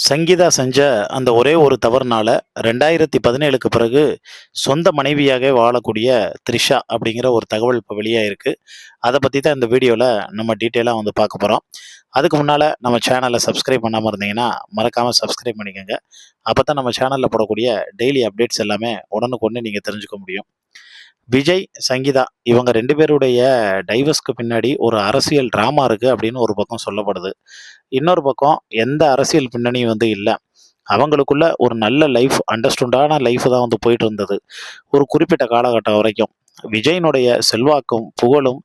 சங்கீதா செஞ்ச அந்த ஒரே ஒரு தவறுனால 2017க்கு பிறகு சொந்த மனைவியாகவே வாழக்கூடிய த்ரிஷா அப்படிங்கிற ஒரு தகவல் இப்போ வெளியாயிருக்கு. அதை பற்றி தான் இந்த வீடியோவில் நம்ம டீட்டெயிலாக வந்து பார்க்க போகிறோம். அதுக்கு முன்னால் நம்ம சேனலை சப்ஸ்கிரைப் பண்ணாமல் இருந்தீங்கன்னா மறக்காமல் சப்ஸ்கிரைப் பண்ணிக்கோங்க. அப்போ தான் நம்ம சேனலில் போடக்கூடிய டெய்லி அப்டேட்ஸ் எல்லாமே உடனுக்குடனே நீங்கள் தெரிஞ்சுக்க முடியும். விஜய், சங்கீதா இவங்க 2 பேருடைய டைவர்ஸ்க்கு பின்னாடி ஒரு அரசியல் ட்ராமா இருக்கு அப்படின்னு ஒரு பக்கம் சொல்லப்படுது. இன்னொரு பக்கம் எந்த அரசியல் பின்னணியும் வந்து இல்ல. அவங்களுக்குள்ள ஒரு நல்ல லைஃப், அண்டர்ஸ்டாண்டான லைஃப் தான் வந்து போயிட்டு இருந்தது. ஒரு குறிப்பிட்ட காலகட்டம் வரைக்கும். விஜயினுடைய செல்வாக்கும், புகழும்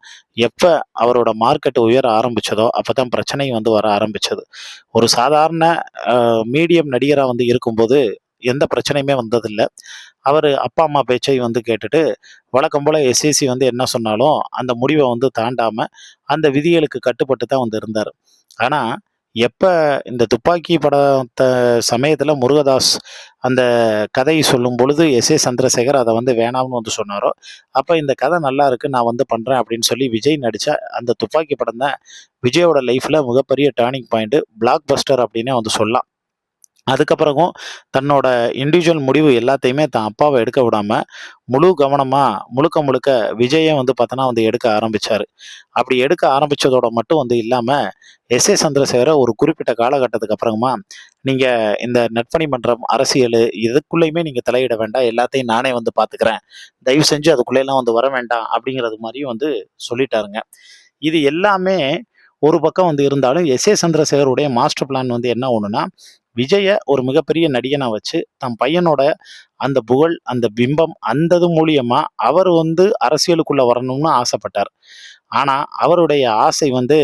எப்ப அவரோட மார்க்கெட் உயர ஆரம்பிச்சதோ, அப்பதான் பிரச்சனை வந்து வர ஆரம்பிச்சது. ஒரு சாதாரண மீடியம் நடிகரா வந்து இருக்கும்போது எந்த பிரச்சனையுமே வந்ததில்ல. அவரு அப்பா, அம்மா பேச்சை வந்து கேட்டுட்டு, வழக்கம் போல எஸ்ஏசி வந்து என்ன சொன்னாலும், அந்த முடிவ வந்து தாண்டாம, அந்த விதிகளுக்கு கட்டுப்பட்டு தான் வந்து இருந்தாரு. ஆனா, எப்ப இந்த துப்பாக்கி படத்த சமயத்துல முருகதாஸ் அந்த கதை சொல்லும் பொழுது, எஸ்.ஏ. சந்திரசேகர் அத வந்து வேணாம்னு வந்து சொன்னாரோ, அப்ப இந்த கதை நல்லா இருக்கு, நான் வந்து பண்றேன் அப்படின்னு சொல்லி விஜய் நடிச்ச அந்த துப்பாக்கி படம் தான் விஜயோட லைஃப்ல மிகப்பெரிய டர்னிங் பாயிண்ட், பிளாக் பஸ்டர் அப்படின்னே வந்து சொல்லலாம். அதுக்கப்புறமும் தன்னோட இண்டிவிஜுவல் முடிவு எல்லாத்தையுமே தான் அப்பாவ எடுக்க விடாம, முழு கவனமா முழுக்க முழுக்க விஜயே வந்து பார்த்தோன்னா வந்து எடுக்க ஆரம்பிச்சாரு. அப்படி எடுக்க ஆரம்பிச்சதோட மட்டும் வந்து இல்லாம, எஸ்.ஏ. சந்திரசேகர ஒரு குறிப்பிட்ட காலகட்டத்துக்கு அப்புறமா, நீங்க இந்த நற்பணி மன்றம், அரசியலு எதுக்குள்ளயுமே நீங்க தலையிட வேண்டாம். எல்லாத்தையும் நானே வந்து பார்த்துக்கிறேன். தயவு செஞ்சு அதுக்குள்ளேலாம் வந்து வர வேண்டாம். அப்படிங்கிறது மாரியும் வந்து சொல்லிட்டாருங்க. இது எல்லாமே ஒரு பக்கம் வந்து இருந்தாலும், எஸ்.ஏ. சந்திரசேகருடைய மாஸ்டர் பிளான் வந்து என்ன ஒண்ணுன்னா, விஜய ஒரு மிகப்பெரிய நடிகனா வச்சு, தன் பையனோட அந்த புகழ், அந்த பிம்பம், அந்த இது மூலியமா அவர் வந்து அரசியலுக்குள்ள வரணும்னு ஆசைப்பட்டார். ஆனா, அவருடைய ஆசை வந்து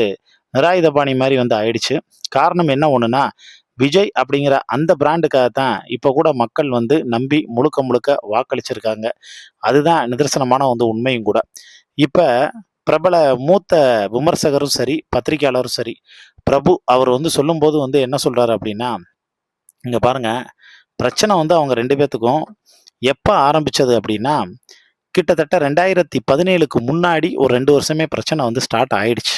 நிராயுதபாணி மாரி வந்து ஆயிடுச்சு. காரணம் என்ன ஒண்ணுன்னா, விஜய் அப்படிங்கிற அந்த பிராண்டுக்காக தான் இப்ப கூட மக்கள் வந்து நம்பி முழுக்க முழுக்க வாக்களிச்சிருக்காங்க. அதுதான் நிதர்சனமான வந்து உண்மையும் கூட. இப்ப பிரபல மூத்த விமர்சகரும் சரி, பத்திரிக்கையாளரும் சரி, பிரபு அவர் வந்து சொல்லும்போது வந்து என்ன சொல்றாரு அப்படின்னா, இங்க பாருங்க, பிரச்சனை வந்து அவங்க 2 பேத்துக்கும் எப்ப ஆரம்பிச்சது அப்படின்னா, கிட்டத்தட்ட 2017க்கு முன்னாடி ஒரு 2 வருஷமே பிரச்சனை வந்து ஸ்டார்ட் ஆயிடுச்சு.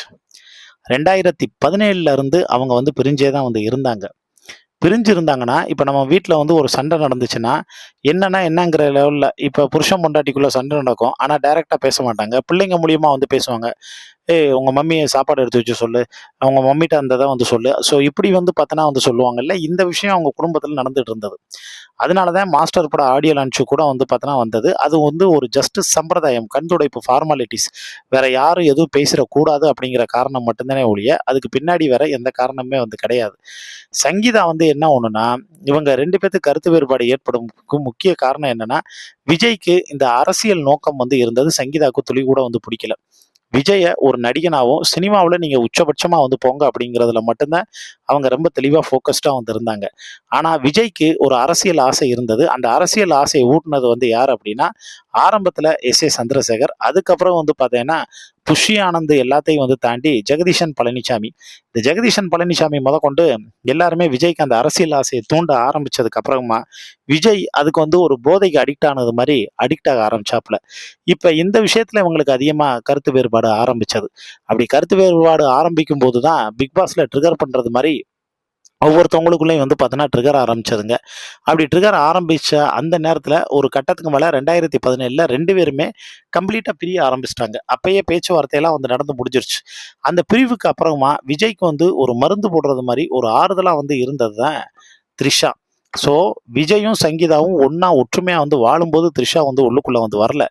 2017ல இருந்து அவங்க வந்து பிரிஞ்சே தான் வந்து இருந்தாங்க. பிரிஞ்சு இருந்தாங்கன்னா, இப்ப நம்ம வீட்ல வந்து ஒரு சண்டை நடந்துச்சுன்னா, என்னன்னா என்னங்கிற லெவல்ல இப்ப புருஷன் பொண்டாட்டிக்குள்ள சண்டை நடக்கும். ஆனா டைரக்ட்டா பேச மாட்டாங்க. பிள்ளைங்க மூலியமா வந்து பேசுவாங்க. "ஏய் உங்க மம்மிய சாப்பாடு எடுத்து வச்சு சொல்லு. அவங்க மம்மிட்ட அந்த இத வந்து சொல்லு." ஸோ இப்படி வந்து பார்த்தோன்னா வந்து சொல்லுவாங்கல்ல. இந்த விஷயம் அவங்க குடும்பத்தில நடந்துட்டு இருந்தது. அதனால தான் மாஸ்டர் பட ஆடியோ லான்ச் கூட வந்து பார்த்தோன்னா வந்தது. அது வந்து ஒரு ஜஸ்ட் சம்பிரதாயம், கண் துடைப்பு ஃபார்மாலிட்டீஸ். வேற யாரும் எதுவும் பேசிறக்கூடாது அப்படிங்கிற காரணம் மட்டும் தானே ஒழிய, அதுக்கு பின்னாடி வேற எந்த காரணமுமே வந்து கிடையாது. சங்கீதா வந்து என்ன ஒண்ணுன்னா, இவங்க 2 பேத்துக்கு கருத்து வேறுபாடு ஏற்படும்க்கு முக்கிய காரணம் என்னன்னா, விஜய்க்கு இந்த அரசியல் நோக்கம் வந்து இருந்தது. சங்கீதாவுக்கு துளி கூட வந்து பிடிக்கல. விஜய ஒரு நடிகனாவும், சினிமாவுல நீங்க உச்சபட்சமா வந்து போங்க அப்படிங்கிறதுல மட்டும்தான் அவங்க ரொம்ப தெளிவா ஃபோக்கஸ்டா வந்து இருந்தாங்க. ஆனா விஜய்க்கு ஒரு அரசியல் ஆசை இருந்தது. அந்த அரசியல் ஆசைய ஊட்டுனது வந்து யார் அப்படின்னா, ஆரம்பத்துல எஸ்.ஏ. சந்திரசேகர். அதுக்கப்புறம் வந்து பார்த்தீங்கன்னா, புஷி ஆனந்த் எல்லாத்தையும் வந்து தாண்டி ஜெகதீஷன் பழனிசாமி. இந்த ஜெகதீஷன் பழனிசாமி முதற்கொண்டு எல்லாருமே விஜய்க்கு அந்த அரசியல் ஆசைய தூண்ட ஆரம்பிச்சதுக்கு அப்புறமா, விஜய் அதுக்கு வந்து ஒரு போதைக்கு அடிக்ட் ஆனது மாரி அடிக்ட் ஆக ஆரம்பிச்சாப்புல. இப்ப இந்த விஷயத்துல இவங்களுக்கு அதிகமா கருத்து வேறுபாடு ஆரம்பிச்சது. அப்படி கருத்து வேறுபாடு ஆரம்பிக்கும்போது தான் பிக் பாஸ்ல ட்ரிகர் பண்றது மாரி ஒவ்வொருத்தவங்களுக்குள்ளயும் வந்து பார்த்தீங்கன்னா ட்ரிகர் ஆரம்பிச்சதுங்க. அப்படி ட்ரிகர் ஆரம்பிச்ச அந்த நேரத்துல ஒரு கட்டத்துக்கு மேல 2017ல 2 பேருமே கம்ப்ளீட்டா பிரிய ஆரம்பிச்சுட்டாங்க. அப்பயே பேச்சுவார்த்தையெல்லாம் வந்து நடந்து முடிஞ்சிருச்சு. அந்த பிரிவுக்கு அப்புறமா விஜய்க்கு வந்து ஒரு மருந்து போடுறது மாரி ஒரு ஆறுதலா வந்து இருந்தது தான் த்ரிஷா. ஸோ விஜயும், சங்கீதாவும் ஒண்ணா ஒற்றுமையா வந்து வாழும்போது த்ரிஷா வந்து உள்ளுக்குள்ள வந்து வரல.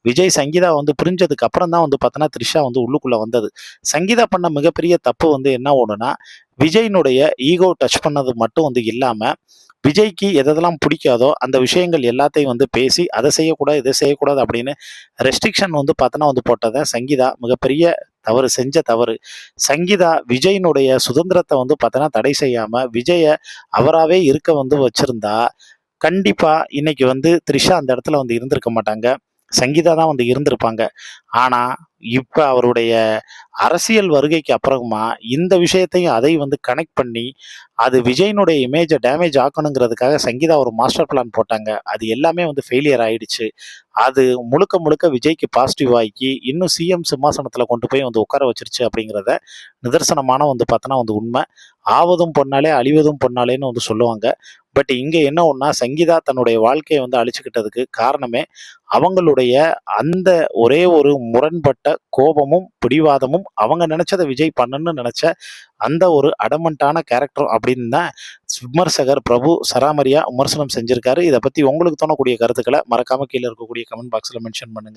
விஜய், சங்கீதா வந்து பிரிஞ்சதுக்கு அப்புறம் தான் வந்து பார்த்தோன்னா, த்ரிஷா வந்து உள்ளுக்குள்ள வந்தது. சங்கீதா பண்ண மிகப்பெரிய தப்பு வந்து என்ன ஒண்ணுன்னா, விஜய்னுடைய ஈகோ டச் பண்ணது மட்டும் வந்து இல்லாம, விஜய்க்கு எதெல்லாம் பிடிக்காதோ, அந்த விஷயங்கள் எல்லாத்தையும் வந்து பேசி, அத செய்யக்கூடாது, இத செய்யக்கூடாது அப்படின்னு ரெஸ்ட்ரிக்ஷன் வந்து பார்த்தோன்னா வந்து போட்டத சங்கீதா மிகப்பெரிய தவறு செஞ்ச தவறு. சங்கீதா விஜயினுடைய சுதந்திரத்த வந்து பார்த்தோன்னா தடை செய்யாம, விஜய அவராவே இருக்க வந்து வச்சிருந்தா, கண்டிப்பா இன்னைக்கு வந்து த்ரிஷா அந்த இடத்துல வந்து இருந்திருக்க மாட்டாங்க. சங்கீதா தான் வந்து இருந்திருப்பாங்க. ஆனா, இப்ப அவருடைய அரசியல் வருகைக்கு அப்புறமா இந்த விஷயத்தையும் அதையும் வந்து கனெக்ட் பண்ணி, அது விஜயினுடைய இமேஜ டேமேஜ் ஆக்கணுங்கிறதுக்காக சங்கீதா ஒரு மாஸ்டர் பிளான் போட்டாங்க. அது எல்லாமே வந்து ஃபெயிலியர் ஆயிடுச்சு. அது முழுக்க முழுக்க விஜய்க்கு பாசிட்டிவ் ஆக்கி, இன்னும் சிஎம் சிம்மாசனத்துல கொண்டு போய் வந்து உட்கார வச்சுருச்சு அப்படிங்கிறத நிதர்சனமான வந்து பார்த்தோன்னா வந்து உண்ம. ஆவதும் பொன்னாலே, அழிவதும் பொன்னாலேன்னு வந்து சொல்லுவாங்க. பட் இங்க என்ன ஒண்ணா, சங்கீதா தன்னுடைய வாழ்க்கைய வந்து அழிச்சுக்கிட்டதுக்கு காரணமே, அவங்களுடைய அந்த ஒரே ஒரு முரண்பட்ட கோபமும், பிடிவாதமும், அவங்க நெனச்சத விஜய் பண்ணணும்னு நெனச்ச அந்த ஒரு அடமன்ட்டான கேரக்டர் அப்படின்னு தான் விமர்சகர் பிரபு சராமரியா விமர்சனம் செஞ்சிருக்காரு. இத பத்தி உங்களுக்கு தோணக்கூடிய கருத்துக்கள மறக்காம கீழ இருக்கக்கூடிய கமெண்ட் பாக்ஸ்ல மென்ஷன் பண்ணுங்க.